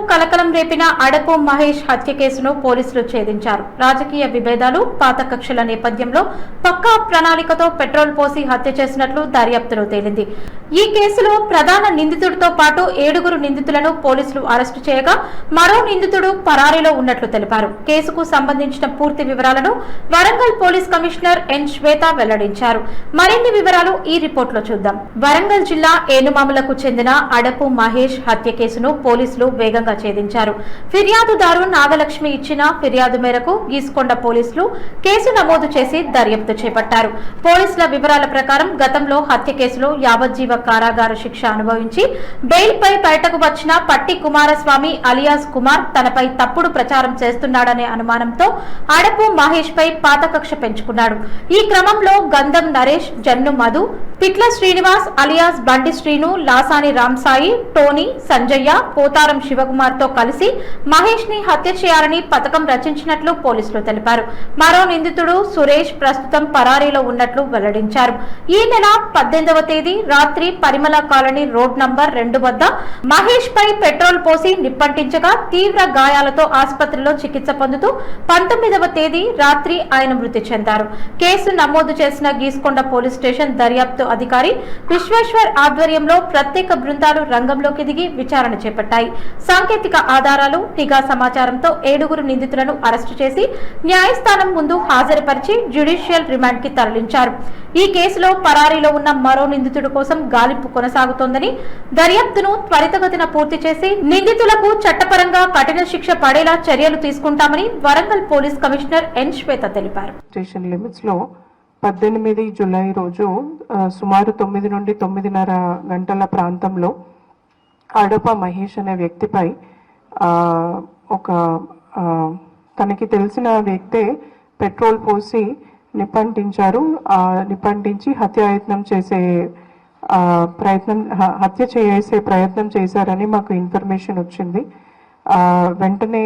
కలకలం రేపిన అడపు మహేష్ హత్య కేసును పోలీసులు ఛేదించారు. రాజకీయ విభేదాలు, పాత కక్షల నేపథ్యంలో పక్కా ప్రణాళికతో పెట్రోల్ పోసి హత్య చేసినట్లు దర్యాప్తులో తేలింది. ఈ కేసులో ప్రధాన నిందితుడితో పాటు 7 నిందితులను పోలీసులు అరెస్టు చేయగా మరో నిందితుడు పరారీలో ఉన్నట్లు తెలిపారు. కేసుకు సంబంధించిన పూర్తి వివరాలను వరంగల్ పోలీస్ కమిషనర్ ఎన్ శ్వేత వెల్లడించారు. మరిన్ని వివరాలు ఈ రిపోర్టులో చూద్దాం. వరంగల్ జిల్లా ఏనుమాములకు చెందిన అడపు మహేష్ హత్య కేసును పోలీసులు వేగంగా ఛేదించారు. ఫిర్యాదుదారు నాగలక్ష్మి ఇచ్చిన ఫిర్యాదు మేరకు గీసుకొండ పోలీసులు కేసు నమోదు చేసి దర్యాప్తు చేపట్టారు. పోలీసుల వివరాల ప్రకారం గతంలో హత్య కేసులో యావజ్జీవ కారాగార శిక్ష అనుభవించి బెయిల్పై బయటకు వచ్చిన పట్టి కుమారస్వామి అలియాస్ కుమార్ తనపై తప్పుడు ప్రచారం చేస్తున్నాడనే అనుమానంతో అడపు మహేష్ పై పాత కక్ష పెంచుకున్నాడు. ఈ క్రమంలో గంధం నరేష్, జన్ను మధు, పిట్ల శ్రీనివాస్ అలియాస్ బండి శ్రీను, లాసాని రామ్సాయి, టోనీ, సంజయ్య, పోతారం శివకుమార్ తో కలిసి మహేష్ ని హత్య చేయాలని పథకం రచించినట్లు పోలీసులు తెలిపారు. మరో నిందితుడు సురేష్ ప్రస్తుతం పరారీలో ఉన్నట్లు వెల్లడించారు. ఈ నెల 18వ తేదీ రాత్రి పరిమళ కాలనీ రోడ్ నంబర్ 2 వద్ద మహేష్ పై పెట్రోల్ పోసి నిప్పంటించగా తీవ్ర గాయాలతో ఆసుపత్రిలో చికిత్స పొందుతూ 19వ తేదీ రాత్రి ఆయన మృతి చెందారు. కేసు నమోదు చేసిన గీసుకొండ పోలీస్ స్టేషన్ దర్యాప్తు అధికారి విశ్వేశ్వర్ ఆధ్వర్యంలో ప్రత్యేక బృందాలు రంగంలోకి దిగి విచారణ చేపట్టాయి. సాంకేతిక ఆధారాలు, నిఘా సమాచారంతో 7 నిందితులను అరెస్టు చేసి న్యాయస్థానం ముందు హాజరుపరిచి జ్యుడిషియల్ రిమాండ్ కి తరలించారు. ఈ కేసులో పరారీలో ఉన్న మరో నిందితుడి కోసం గాలింపు కొనసాగుతోందని, దర్యాప్తును త్వరితగతిన పూర్తి చేసి నిందితులకు చట్టపరంగా కఠిన శిక్ష పడేలా చర్యలు తీసుకుంటామని వరంగల్ పోలీస్ కమిషనర్ ఎన్ శ్వేత తెలిపారు. 18 జూలై రోజు సుమారు 9 నుండి 9:30 గంటల ప్రాంతంలో అడప మహేష్ అనే వ్యక్తిపై తనకి తెలిసిన వ్యక్తే పెట్రోల్ పోసి నిప్పంటించి హత్య చేసే ప్రయత్నం చేశారని మాకు ఇన్ఫర్మేషన్ వచ్చింది. వెంటనే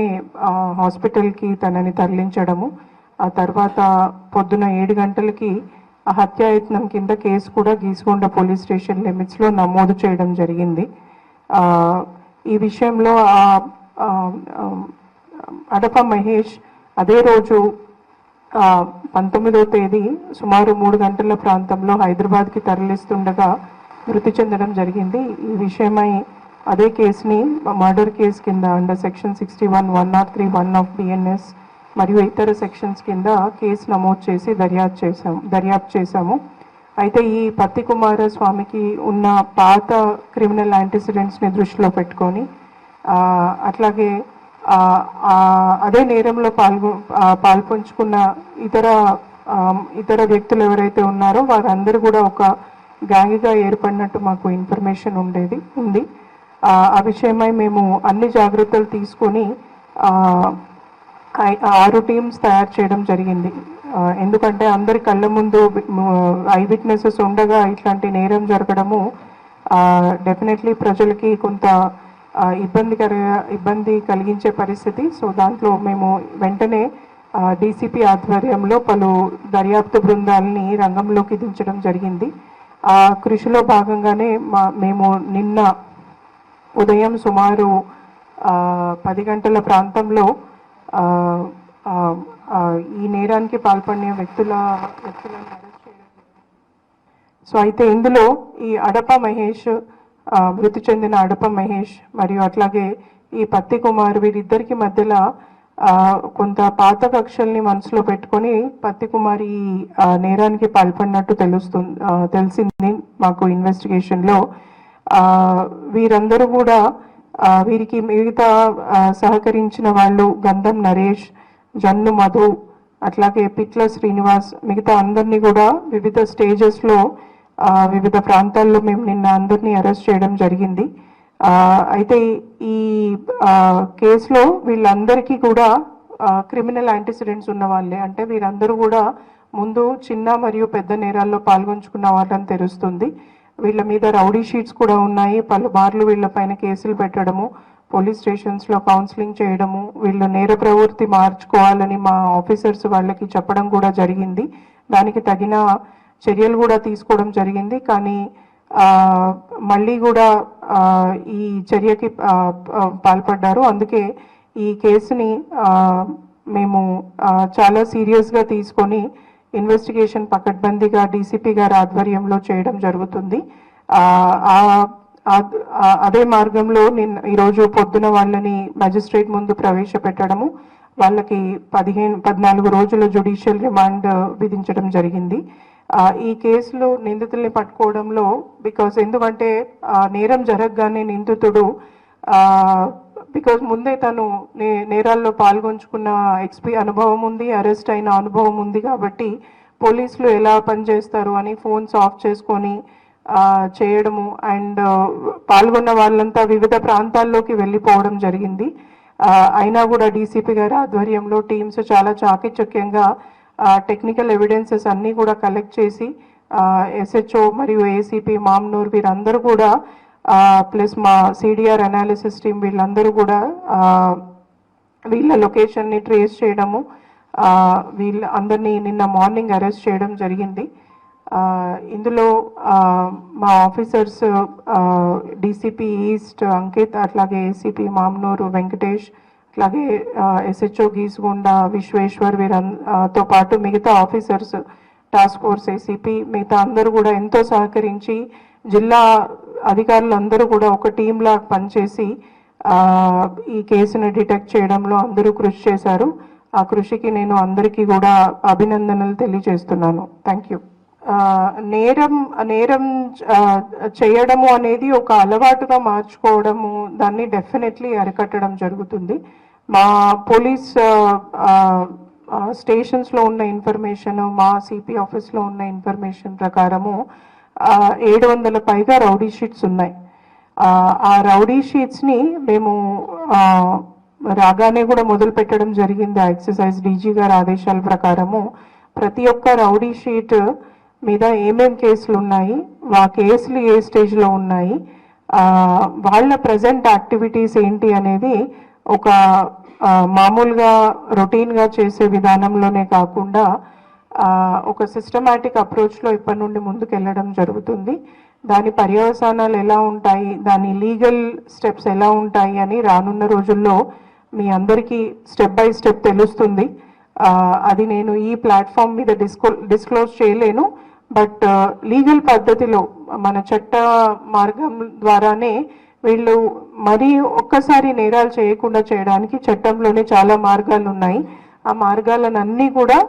హాస్పిటల్కి తనని తరలించడము, ఆ తర్వాత పొద్దున 7 గంటలకి ఆ హత్యాయత్నం కింద కేసు కూడా గీసుకొండ పోలీస్ స్టేషన్ లిమిట్స్లో నమోదు చేయడం జరిగింది. ఈ విషయంలో అడప మహేష్ అదే రోజు 19వ తేదీ సుమారు 3 గంటల ప్రాంతంలో హైదరాబాద్కి తరలిస్తుండగా మృతి చెందడం జరిగింది. ఈ విషయమై అదే కేసుని మర్డర్ కేసు కింద అండర్ సెక్షన్ 61, 103, 1 ఆఫ్ BNS మరియు ఇతర సెక్షన్స్ కింద కేసు నమోదు చేసి దర్యాప్తు చేశాము. అయితే ఈ పత్తి కుమారస్వామికి ఉన్న పాత క్రిమినల్ యాంటిసిడెంట్స్ని దృష్టిలో పెట్టుకొని అట్లాగే అదే నేరంలో పాల్పంచుకున్న ఇతర వ్యక్తులు ఎవరైతే ఉన్నారో వారందరూ కూడా ఒక గ్యాంగ్గా ఏర్పడినట్టు మాకు ఇన్ఫర్మేషన్ ఉంది. ఆ విషయమై మేము అన్ని జాగ్రత్తలు తీసుకొని 6 టీమ్స్ తయారు చేయడం జరిగింది. ఎందుకంటే అందరి కళ్ళ ముందు ఐ విట్నెసెస్ ఉండగా ఇట్లాంటి నేరం జరగడము డెఫినెట్లీ ప్రజలకి కొంత ఇబ్బంది కలిగించే పరిస్థితి. సో దాంట్లో మేము వెంటనే DCP ఆధ్వర్యంలో పలు దర్యాప్తు బృందాలని రంగంలోకి దించడం జరిగింది. ఆ కృషిలో భాగంగానే మేము నిన్న ఉదయం సుమారు 10 గంటల ప్రాంతంలో ఈ నేరానికి పాల్పడిన వ్యక్తులను అరెస్ట్ చేయడం. సో అయితే ఇందులో ఈ అడప మహేష్, మృతి చెందిన అడప మహేష్ మరియు అట్లాగే ఈ పత్తి కుమార్ వీరిద్దరికి మధ్యలో కొంత పాత కక్షల్ని మనసులో పెట్టుకొని పత్తి కుమార్ ఈ నేరానికి పాల్పడినట్టు తెలిసింది మాకు ఇన్వెస్టిగేషన్లో. వీరందరూ కూడా వీరికి మిగతా సహకరించిన వాళ్ళు గంధం నరేష్, జన్ను మధు, అట్లాగే పిట్ల శ్రీనివాస్, మిగతా అందరినీ కూడా వివిధ స్టేజెస్లో వివిధ ప్రాంతాల్లో మేము నిన్న అందరినీ అరెస్ట్ చేయడం జరిగింది. అయితే ఈ కేసులో వీళ్ళందరికీ కూడా క్రిమినల్ యాంటిసిడెంట్స్ ఉన్న వాళ్ళే. అంటే వీరందరూ కూడా ముందు చిన్న మరియు పెద్ద నేరాల్లో పాల్గొంచుకున్న వాళ్ళని తెలుస్తుంది. వీళ్ళ మీద రౌడీ షీట్స్ కూడా ఉన్నాయి. పలుమార్లు వీళ్ళపైన కేసులు పెట్టడము, పోలీస్ స్టేషన్స్లో కౌన్సిలింగ్ చేయడము, వీళ్ళు నేర ప్రవృత్తి మార్చుకోవాలని మా ఆఫీసర్స్ వాళ్ళకి చెప్పడం కూడా జరిగింది. దానికి తగిన చర్యలు కూడా తీసుకోవడం జరిగింది. కానీ మళ్ళీ కూడా ఈ చర్యకి పాల్పడ్డారు. అందుకే ఈ కేసుని మేము చాలా సీరియస్గా తీసుకొని ఇన్వెస్టిగేషన్ పకడ్బందీగా డీసీపీ గారి ఆధ్వర్యంలో చేయడం జరుగుతుంది. అదే మార్గంలో నేను ఈరోజు పొద్దున వాళ్ళని మెజిస్ట్రేట్ ముందు ప్రవేశపెట్టడము, వాళ్ళకి 14 రోజుల జ్యుడిషియల్ రిమాండ్ విధించడం జరిగింది. ఈ కేసులో నిందితుల్ని పట్టుకోవడంలో ఎందుకంటే నేరం జరగగానే నిందితుడు బికాజ్ ముందే తను నేరాల్లో పాల్గొంచుకున్న అనుభవం ఉంది, అరెస్ట్ అయిన అనుభవం ఉంది. కాబట్టి పోలీసులు ఎలా పనిచేస్తారు అని ఫోన్స్ ఆఫ్ చేసుకొని చేయడము అండ్ పాల్గొన్న వాళ్ళంతా వివిధ ప్రాంతాల్లోకి వెళ్ళిపోవడం జరిగింది. అయినా కూడా డీసీపీ గారి ఆధ్వర్యంలో టీమ్స్ చాలా చాకచక్యంగా టెక్నికల్ ఎవిడెన్సెస్ అన్నీ కూడా కలెక్ట్ చేసి ఎస్హెచ్ఓ మరియు ఏసీపీ మామ్నూర్ వీరందరూ కూడా ప్లస్ మా సిడిఆర్ అనాలిసిస్ టీం వీళ్ళందరూ కూడా వీళ్ళ లొకేషన్ని ట్రేస్ చేయడము, వీళ్ళ అందరినీ నిన్న మార్నింగ్ అరెస్ట్ చేయడం జరిగింది. ఇందులో మా ఆఫీసర్స్ డీసీపీ ఈస్ట్ అంకిత్, అట్లాగే ఏసీపీ మామ్నూరు వెంకటేష్, అట్లాగే ఎస్హెచ్ఓ గీసుగుండ విశ్వేశ్వర్ వీరంతో పాటు మిగతా ఆఫీసర్స్, టాస్క్ ఫోర్స్ ఏసీపీ మిగతా అందరూ కూడా ఎంతో సహకరించి జిల్లా అధికారులందరూ కూడా ఒక టీంలా పనిచేసి ఈ కేసును డిటెక్ట్ చేయడంలో అందరూ కృషి చేశారు. ఆ కృషికి నేను అందరికీ కూడా అభినందనలు తెలియజేస్తున్నాను. Thank you. నేరం చేయడము అనేది ఒక అలవాటుగా మార్చుకోవడము, దాన్ని డెఫినెట్లీ అరికట్టడం జరుగుతుంది. మా పోలీస్ స్టేషన్స్లో ఉన్న ఇన్ఫర్మేషన్, మా సిపి ఆఫీస్లో ఉన్న ఇన్ఫర్మేషన్ ప్రకారము 700 పైగా రౌడీ షీట్స్ ఉన్నాయి. ఆ రౌడీ షీట్స్ని మేము రాగానే కూడా మొదలు పెట్టడం జరిగింది. ఆ ఎక్సర్సైజ్ డీజీ గారి ఆదేశాల ప్రకారము ప్రతి ఒక్క రౌడీ షీట్ మీద ఏమేం కేసులు ఉన్నాయి, ఆ కేసులు ఏ స్టేజ్లో ఉన్నాయి, వాళ్ళ ప్రజెంట్ యాక్టివిటీస్ ఏంటి అనేది ఒక మామూలుగా రొటీన్గా చేసే విధానంలోనే కాకుండా ఒక సిస్టమాటిక్ అప్రోచ్లో ఇప్పటి నుండి ముందుకు వెళ్ళడం జరుగుతుంది. దాని పర్యవసానాలు ఎలా ఉంటాయి, దాని లీగల్ స్టెప్స్ ఎలా ఉంటాయి అని రానున్న రోజుల్లో మీ అందరికీ స్టెప్ బై స్టెప్ తెలుస్తుంది. అది నేను ఈ ప్లాట్ఫామ్ మీద డిస్క్లోజ్ చేయలేను. బట్ లీగల్ పద్ధతిలో మన చట్ట మార్గం ద్వారానే వీళ్ళు మరీ ఒక్కసారి నేరాలు చేయకుండా చేయడానికి చట్టంలోనే చాలా మార్గాలు ఉన్నాయి. ఆ మార్గాలన్నీ కూడా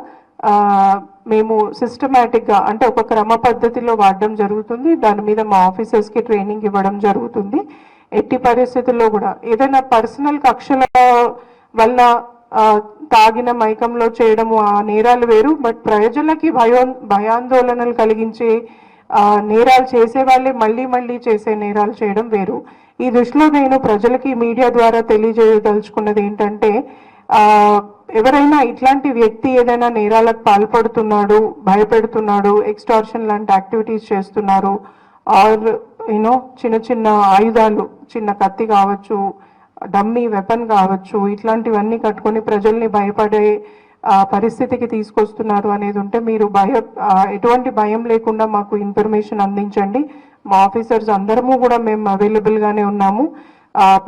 మేము సిస్టమేటిక్గా అంటే ఒక క్రమ పద్ధతిలో వాడడం జరుగుతుంది. దాని మీద మా ఆఫీసర్స్కి ట్రైనింగ్ ఇవ్వడం జరుగుతుంది. ఎట్టి పరిస్థితుల్లో కూడా ఏదైనా పర్సనల్ కక్షల వల్ల తాగిన మైకంలో చేయడము ఆ నేరాలు వేరు. బట్ ప్రజలకి భయాందోళనలు కలిగించే నేరాలు చేసే వాళ్ళే మళ్ళీ మళ్ళీ చేసే నేరాలు చేయడం వేరు. ఈ దృష్టిలో నేను ప్రజలకి మీడియా ద్వారా తెలియజేయదలుచుకున్నది ఏంటంటే, ఎవరైనా ఇట్లాంటి వ్యక్తి ఏదైనా నేరాలకు పాల్పడుతున్నాడు, భయపెడుతున్నాడు, ఎక్స్టార్షన్ లాంటి యాక్టివిటీస్ చేస్తున్నారు, ఆర్ చిన్న చిన్న ఆయుధాలు, చిన్న కత్తి కావచ్చు, డమ్మీ వెపన్ కావచ్చు, ఇట్లాంటివన్నీ కట్టుకొని ప్రజల్ని భయపడే పరిస్థితికి తీసుకొస్తున్నారు అనేది ఉంటే మీరు ఎటువంటి భయం లేకుండా మాకు ఇన్ఫర్మేషన్ అందించండి. మా ఆఫీసర్స్ అందరము కూడా మేము అవైలబుల్గానే ఉన్నాము.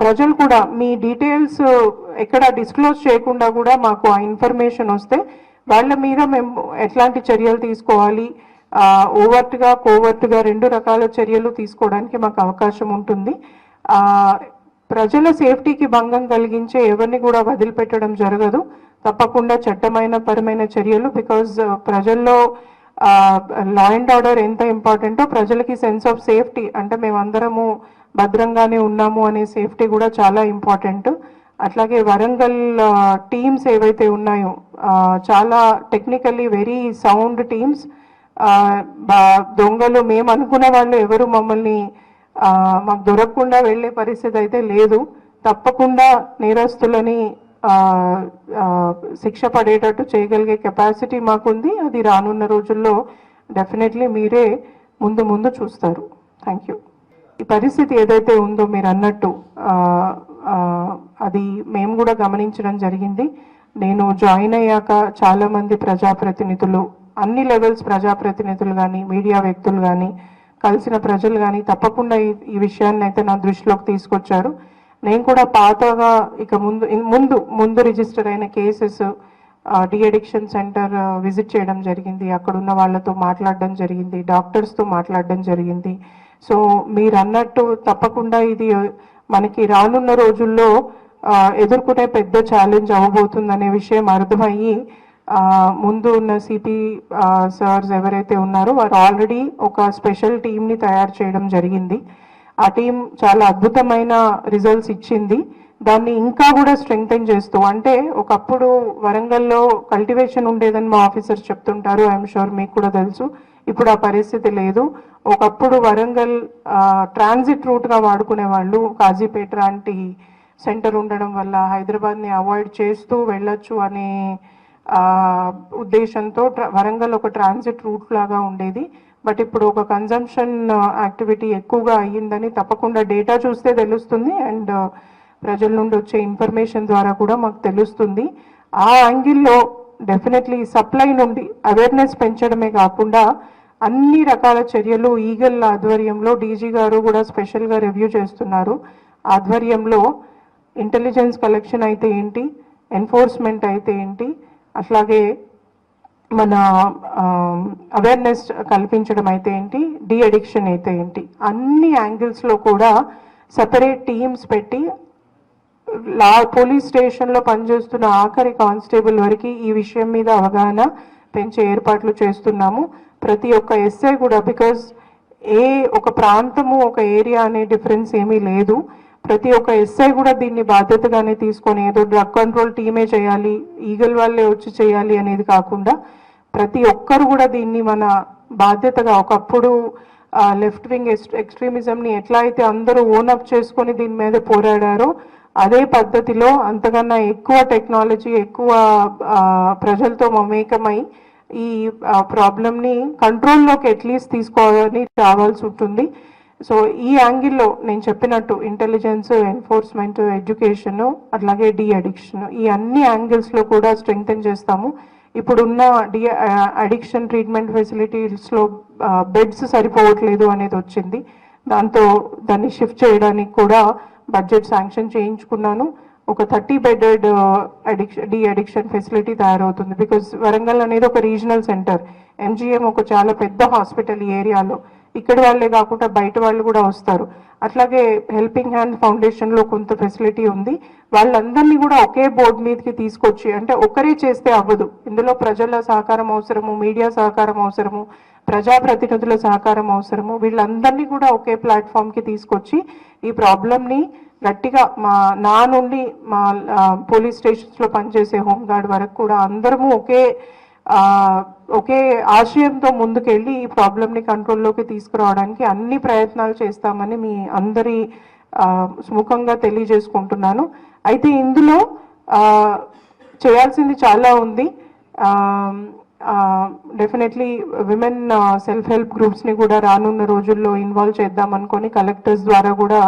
ప్రజలు కూడా మీ డీటెయిల్స్ ఎక్కడ డిస్క్లోజ్ చేయకుండా కూడా మాకు ఆ ఇన్ఫర్మేషన్ వస్తే వాళ్ళ మీద మేము ఎట్లాంటి చర్యలు తీసుకోవాలి, ఓవర్ట్గా కోవర్ట్గా 2 రకాల చర్యలు తీసుకోవడానికి మాకు అవకాశం ఉంటుంది. ప్రజల సేఫ్టీకి భంగం కలిగించే ఎవరిని కూడా వదిలిపెట్టడం జరగదు. తప్పకుండా చట్టమైన పరమైన చర్యలు, బికాజ్ ప్రజల్లో లా అండ్ ఆర్డర్ ఎంత ఇంపార్టెంటో ప్రజలకి సెన్స్ ఆఫ్ సేఫ్టీ అంటే మేమందరము భద్రంగానే ఉన్నాము అనే సేఫ్టీ కూడా చాలా ఇంపార్టెంట్. అట్లాగే వరంగల్ టీమ్స్ ఏవైతే ఉన్నాయో చాలా టెక్నికల్లీ వెరీ సౌండ్ టీమ్స్. దొంగలు మేము అనుకున్న వాళ్ళు ఎవరు మమ్మల్ని మాకు దొరకకుండా వెళ్ళే పరిస్థితి అయితే లేదు. తప్పకుండా నేరస్తులని శిక్ష పడేటట్టు చేయగలిగే కెపాసిటీ మాకుంది. అది రానున్న రోజుల్లో డెఫినెట్లీ మీరే ముందు చూస్తారు. Thank you. ఈ పరిస్థితి ఏదైతే ఉందో మీరు అన్నట్టు అది మేము కూడా గమనించడం జరిగింది. నేను జాయిన్ అయ్యాక చాలామంది ప్రజాప్రతినిధులు, అన్ని లెవెల్స్ ప్రజాప్రతినిధులు కానీ, మీడియా వ్యక్తులు కానీ, కలిసిన ప్రజలు కానీ తప్పకుండా ఈ విషయాన్ని అయితే నా దృష్టిలోకి తీసుకొచ్చారు. నేను కూడా పాతగా ఇక ముందు రిజిస్టర్ అయిన cases de addiction centre visit చేయడం జరిగింది. అక్కడ ఉన్న వాళ్ళతో మాట్లాడడం జరిగింది, డాక్టర్స్తో మాట్లాడడం జరిగింది. సో మీరు అన్నట్టు తప్పకుండా ఇది మనకి రానున్న రోజుల్లో ఎదుర్కొనే పెద్ద ఛాలెంజ్ అవ్వబోతుందనే విషయం అర్థమయ్యి ముందు ఉన్న సిపి సార్స్ ఎవరైతే ఉన్నారో వారు ఆల్రెడీ ఒక స్పెషల్ టీమ్ని తయారు చేయడం జరిగింది. ఆ టీం చాలా అద్భుతమైన రిజల్ట్స్ ఇచ్చింది. దాన్ని ఇంకా కూడా స్ట్రెంగ్తెన్ చేస్తూ, అంటే ఒకప్పుడు వరంగల్లో కల్టివేషన్ ఉండేదని మా ఆఫీసర్స్ చెప్తుంటారు, ఐఎమ్ షూర్ మీకు కూడా తెలుసు. ఇప్పుడు ఆ పరిస్థితి లేదు. ఒకప్పుడు వరంగల్ ట్రాన్సిట్ రూట్గా వాడుకునే వాళ్ళు, కాజీపేట లాంటి సెంటర్ ఉండడం వల్ల హైదరాబాద్ని అవాయిడ్ చేస్తూ వెళ్ళొచ్చు అనే ఉద్దేశంతో వరంగల్ ఒక ట్రాన్సిట్ రూట్ లాగా ఉండేది. బట్ ఇప్పుడు ఒక కన్జంప్షన్ యాక్టివిటీ ఎక్కువగా అయ్యిందని తప్పకుండా డేటా చూస్తే తెలుస్తుంది, అండ్ ప్రజల నుండి వచ్చే ఇన్ఫర్మేషన్ ద్వారా కూడా మాకు తెలుస్తుంది. ఆ యాంగిల్లో డెఫినెట్లీ సప్లై నుండి అవేర్నెస్ పెంచడమే కాకుండా అన్ని రకాల చర్యలు ఈగల్ ఆధ్వర్యంలో డీజీ గారు కూడా స్పెషల్గా రివ్యూ చేస్తున్నారు. ఆధ్వర్యంలో ఇంటెలిజెన్స్ కలెక్షన్ అయితే ఏంటి, ఎన్ఫోర్స్మెంట్ అయితే ఏంటి, అట్లాగే మన అవేర్నెస్ కల్పించడం అయితే ఏంటి, డి అడిక్షన్ అయితే ఏంటి, అన్ని యాంగిల్స్లో కూడా సెపరేట్ టీమ్స్ పెట్టి పోలీస్ స్టేషన్లో పనిచేస్తున్న ఆఖరి కానిస్టేబుల్ వరకు ఈ విషయం మీద అవగాహన పెంచే ఏర్పాట్లు చేస్తున్నాము. ప్రతి ఒక్క ఎస్ఐ కూడా, బికాజ్ ఒక ప్రాంతము ఒక ఏరియా అనే డిఫరెన్స్ ఏమీ లేదు. ప్రతి ఒక్క ఎస్ఐ కూడా దీన్ని బాధ్యతగానే తీసుకొని ఏదో డ్రగ్ కంట్రోల్ టీమే చేయాలి, ఈగల్ వాళ్ళే వచ్చి చేయాలి అనేది కాకుండా ప్రతి ఒక్కరు కూడా దీన్ని మన బాధ్యతగా, ఒకప్పుడు లెఫ్ట్ వింగ్ ఎక్స్ట్రీమిజంని ఎట్లా అయితే అందరూ ఓనప్ చేసుకొని దీని మీద పోరాడారో అదే పద్ధతిలో అంతకన్నా ఎక్కువ టెక్నాలజీ, ఎక్కువ ప్రజలతో మమేకమై ఈ ప్రాబ్లమ్ని కంట్రోల్లోకి అట్లీస్ట్ తీసుకోవాలని రావాల్సి ఉంటుంది. సో ఈ యాంగిల్లో నేను చెప్పినట్టు ఇంటెలిజెన్స్, ఎన్ఫోర్స్మెంట్, ఎడ్యుకేషన్, అట్లాగే డి అడిక్షన్, ఈ అన్ని యాంగిల్స్లో కూడా స్ట్రెంగ్తెన్ చేస్తాము. ఇప్పుడున్న అడిక్షన్ ట్రీట్మెంట్ ఫెసిలిటీస్లో బెడ్స్ సరిపోవట్లేదు అనేది వచ్చింది. దాన్ని షిఫ్ట్ చేయడానికి కూడా బడ్జెట్ శాంక్షన్ చేయించుకున్నాను. ఒక 30 బెడెడ్ డి అడిక్షన్ ఫెసిలిటీ తయారవుతుంది. బికాజ్ వరంగల్ అనేది ఒక రీజనల్ సెంటర్, ఎంజిఎం ఒక చాలా పెద్ద హాస్పిటల్ ఈ ఏరియాలో. ఇక్కడ వాళ్ళే కాకుండా బయట వాళ్ళు కూడా వస్తారు. అట్లాగే హెల్పింగ్ హ్యాండ్ ఫౌండేషన్లో కొంత ఫెసిలిటీ ఉంది. వాళ్ళందరినీ కూడా ఒకే బోర్డు మీదకి తీసుకొచ్చి, అంటే ఒకరే చేస్తే అవ్వదు, ఇందులో ప్రజల సహకారం అవసరము, మీడియా సహకారం అవసరము, ప్రజాప్రతినిధుల సహకారం అవసరము. వీళ్ళందరినీ కూడా ఒకే ప్లాట్ఫామ్కి తీసుకొచ్చి ఈ ప్రాబ్లమ్ని గట్టిగా నా నుండి మా పోలీస్ స్టేషన్స్లో పనిచేసే హోంగార్డ్ వరకు కూడా అందరము ఒకే ఆశయంతో ముందుకెళ్ళి ఈ ప్రాబ్లమ్ని కంట్రోల్లోకి తీసుకురావడానికి అన్ని ప్రయత్నాలు చేస్తామని మీ అందరి సుముఖంగా తెలియజేసుకుంటున్నాను. అయితే ఇందులో చేయాల్సింది చాలా ఉంది. డెఫినెట్లీ విమెన్ సెల్ఫ్ హెల్ప్ గ్రూప్స్ని కూడా రానున్న రోజుల్లో ఇన్వాల్వ్ చేద్దాం అనుకొని కలెక్టర్స్ ద్వారా కూడా